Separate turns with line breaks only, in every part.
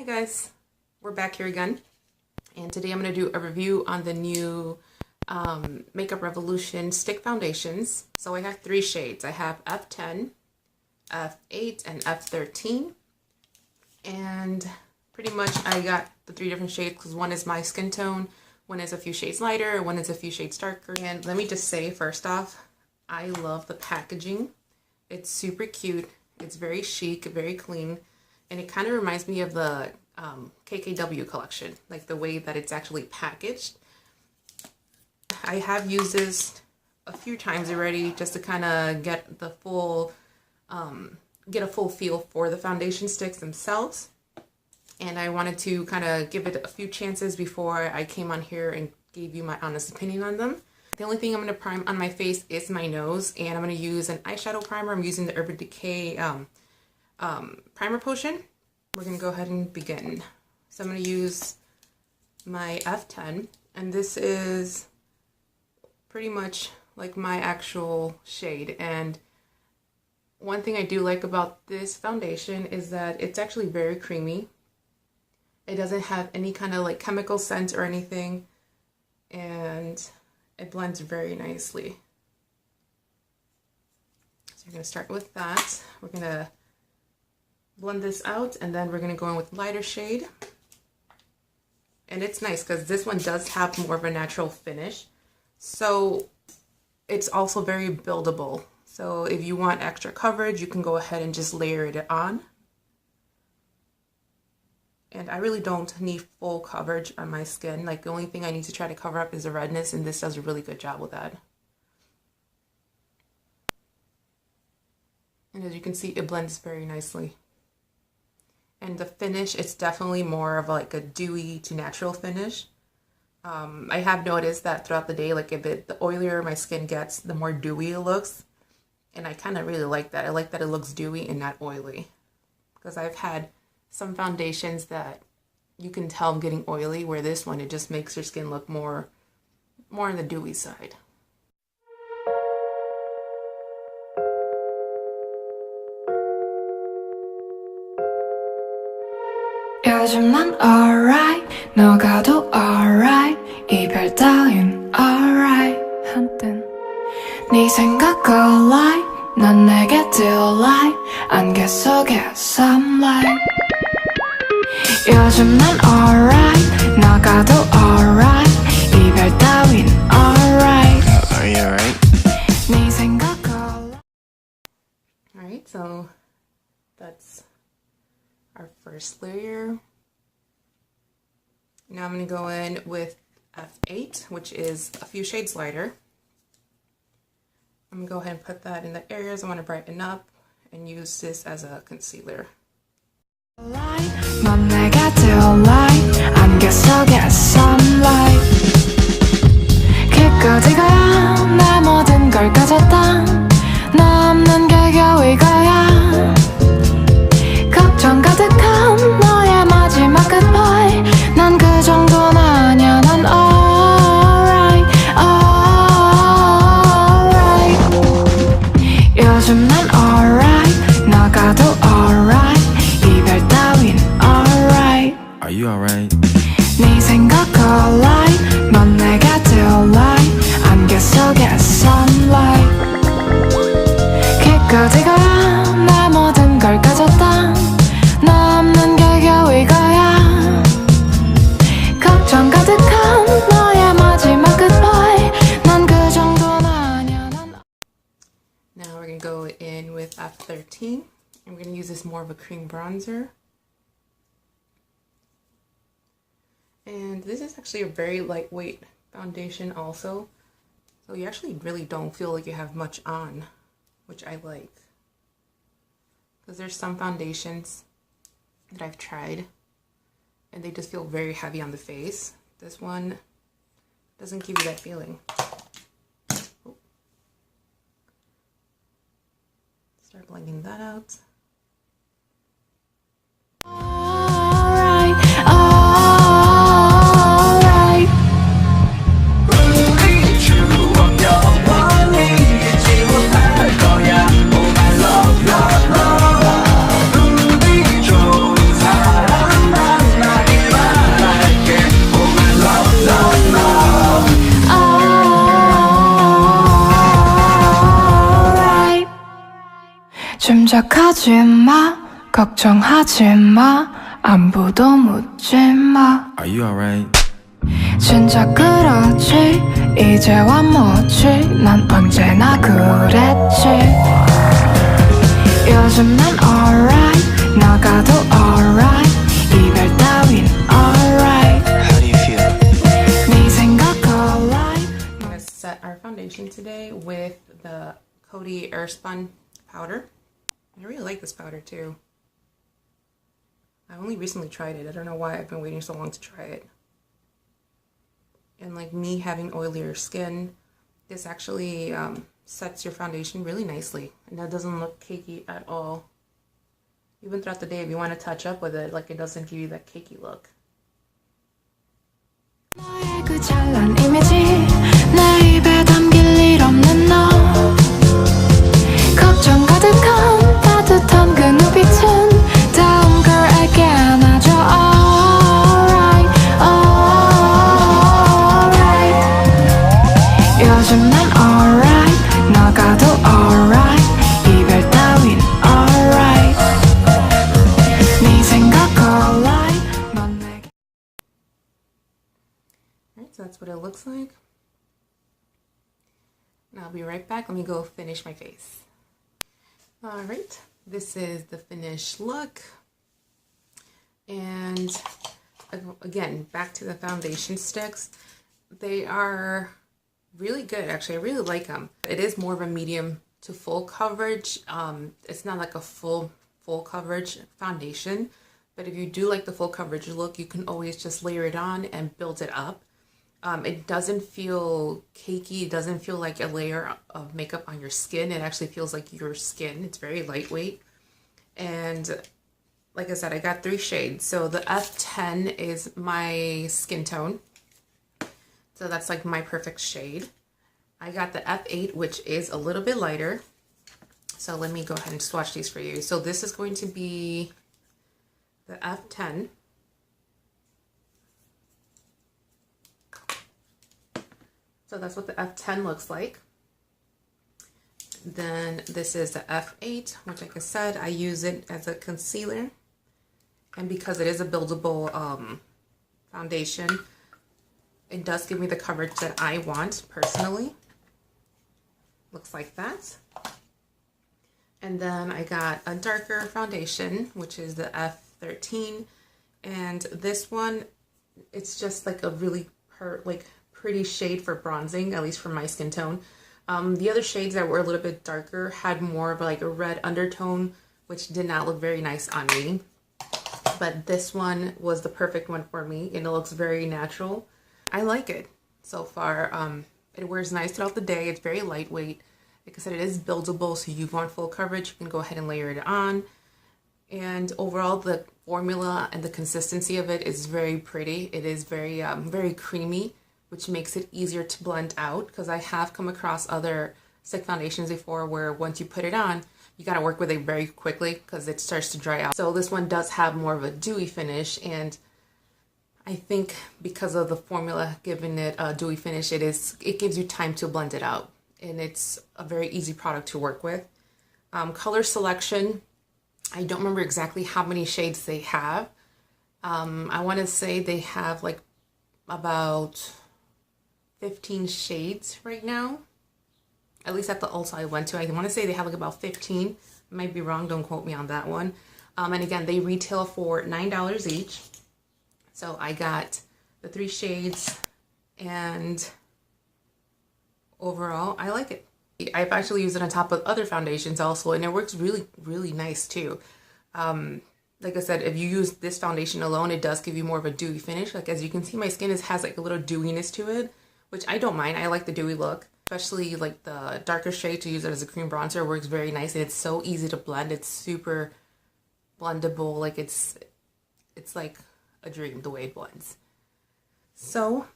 guys, we're back here again, and today I'm going to do a review on the new Makeup Revolution stick foundations. So I have 3 shades. I have F10, F8, and F13, and pretty much I got the 3 different shades because one is my skin tone, one is a few shades lighter, one is a few shades darker. And let me just say, first off, I love the packaging. It's super cute, it's very chic, very clean, and it kind of reminds me of the KKW collection, like the way that it's actually packaged. I have used this a few times already just to kind of get the full, get a full feel for the foundation sticks themselves. And I wanted to kind of give it a few chances before I came on here and gave you my honest opinion on them. The only thing I'm going to prime on my face is my nose, and I'm going to use an eyeshadow primer. I'm using the Urban Decay primer potion. We're going to go ahead and begin. So I'm going to use my F10, and this is pretty much like my actual shade. And one thing I do like about this foundation is that it's actually very creamy. It doesn't have any kind of like chemical scent or anything, and it blends very nicely. So we're going to start with that. We're going to blend this out, and then we're going to go in with lighter shade. And it's nice because this one does have more of a natural finish, so it's also very buildable. So if you want extra coverage, you can go ahead and just layer it on. And I really don't need full coverage on my skin. Like, the only thing I need to try to cover up is the redness, and this does a really good job with that. And as you can see, it blends very nicely. And the finish, it's definitely more of like a dewy to natural finish. I have noticed that throughout the day, like the oilier my skin gets, the more dewy it looks. And I kind of really like that. I like that it looks dewy and not oily. Because I've had some foundations that you can tell I'm getting oily, where this one, it just makes your skin look more on the dewy side.
요즘 난 alright, 너가도 alright, 이별 따윈 alright. 한땐 네 생각 alright, 난 내게 delight, 안개 속에 sunlight. 요즘 난 alright, 너가도 alright, 이별 따윈 alright.
Are you alright?
네 생각 alright.
Alright, so that's our first layer. Now I'm going to go in with F8, which is a few shades lighter. I'm going to go ahead and put that in the areas I want to brighten up and use this as a concealer.
넌 내가 delight, 안개 속에 sunlight. 기껏 이거야, 내 모든 걸 가졌다, 너 없는 게 겨우 이거야. 걱정 가득한 너의 마지막 goodbye, 난 그 정도는 아니야. 난 alright, alright. 요즘 난 alright, 너가도 alright, 이별 따윈 alright.
Are you alright?
네 생각 alright, 넌 내게 delight, 안개 속에 sunlight. 기껏 이거야, 내 모든 걸 가졌다, 너 없는 게 겨우 이거야. 걱정 가득한 너의 마지막 goodbye, 난 그 정도는 아니야.
Now we're going to go in with F13. I'm going to use this more of a cream bronzer. And this is actually a very lightweight foundation also. So you actually really don't feel like you have much on, which I like. Because there's some foundations that I've tried and they just feel very heavy on the face. This one doesn't give you that feeling. Oh. Start blending that out.
Alright, alright.
우리 추억 영원히 잊지 못할 거야. Oh my love, love, love. 우리 좋은 사람만
하지 마 걱정하지 마 아무도 묻지 마
Are you alright?
진짜 그렇지 이제와 뭐지 난 언제나 그랬지 요즘 난 alright 나가도 alright 이별 따윈 alright
How do you feel?
네 생각 alright
I'm going to set our foundation today with the Coty Airspun powder. I really like this powder too. I only recently tried it. I don't know why I've been waiting so long to try it. And like me having oilier skin, this actually sets your foundation really nicely. And that doesn't look cakey at all. Even throughout the day, if you want to touch up with it, like it doesn't give you that cakey look.
너의 그 잘난 이미지 내 입에 담길 일 없는 너 걱정 가득한 따뜻한 그 눈빛은 다음 girl에게 안아줘 alright alright 요즘 난 alright 나가도 alright 이별 따윈 alright 네 생각 alright 넌 내게
Alright, so that's what it looks like. And I'll be right back. Let me go finish my face. Alright, this is the finished look. And again, back to the foundation sticks. They are really good, actually. I really like them. It is more of a medium to full coverage. It's not like a full coverage foundation. But if you do like the full coverage look, you can always just layer it on and build it up. It doesn't feel cakey. It doesn't feel like a layer of makeup on your skin. It actually feels like your skin. It's very lightweight. And like I said, I got 3 shades. So the F10 is my skin tone. So that's like my perfect shade. I got the F8, which is a little bit lighter. So let me go ahead and swatch these for you. So this is going to be the F10. So that's what the F10 looks like. Then this is the F8, which like I said, I use it as a concealer. And because it is a buildable foundation, it does give me the coverage that I want personally. Looks like that. And then I got a darker foundation, which is the F13. And this one, it's just like a really pretty shade for bronzing, at least for my skin tone. The other shades that were a little bit darker had more of like a red undertone, which did not look very nice on me. But this one was the perfect one for me, and it looks very natural. I like it so far. It wears nice throughout the day. It's very lightweight. Like I said, it is buildable, so you want full coverage, you can go ahead and layer it on. And overall, the formula and the consistency of it is very pretty. It is very, very creamy, which makes it easier to blend out, because I have come across other stick foundations before where once you put it on, you got to work with it very quickly because it starts to dry out. So this one does have more of a dewy finish, and I think because of the formula giving it a dewy finish, it gives you time to blend it out, and it's a very easy product to work with. Color selection, I don't remember exactly how many shades they have. I want to say they have like about 15 shades right now, at least at the Ulta I went to. I want to say they have like about 15. I might be wrong, don't quote me on that one. And again, they retail for $9 each. So I got the 3 shades, and overall I like it. I've actually used it on top of other foundations also, and it works really, really nice too. Like I said, if you use this foundation alone, it does give you more of a dewy finish. Like as you can see, my skin has like a little dewiness to it, which I don't mind. I like the dewy look, especially like the darker shade to use it as a cream bronzer works very nice, and it's so easy to blend. It's super blendable. Like it's like a dream the way it blends. So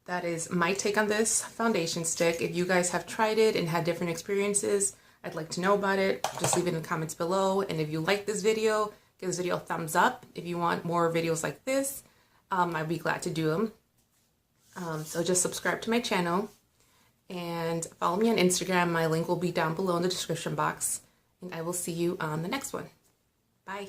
that is my take on this foundation stick. If you guys have tried it and had different experiences, I'd like to know about it. Just leave it in the comments below. And if you like this video, give this video a thumbs up. If you want more videos like this, I'd be glad to do them. So just subscribe to my channel and follow me on Instagram. My link will be down below in the description box. and I will see you on the next one. Bye.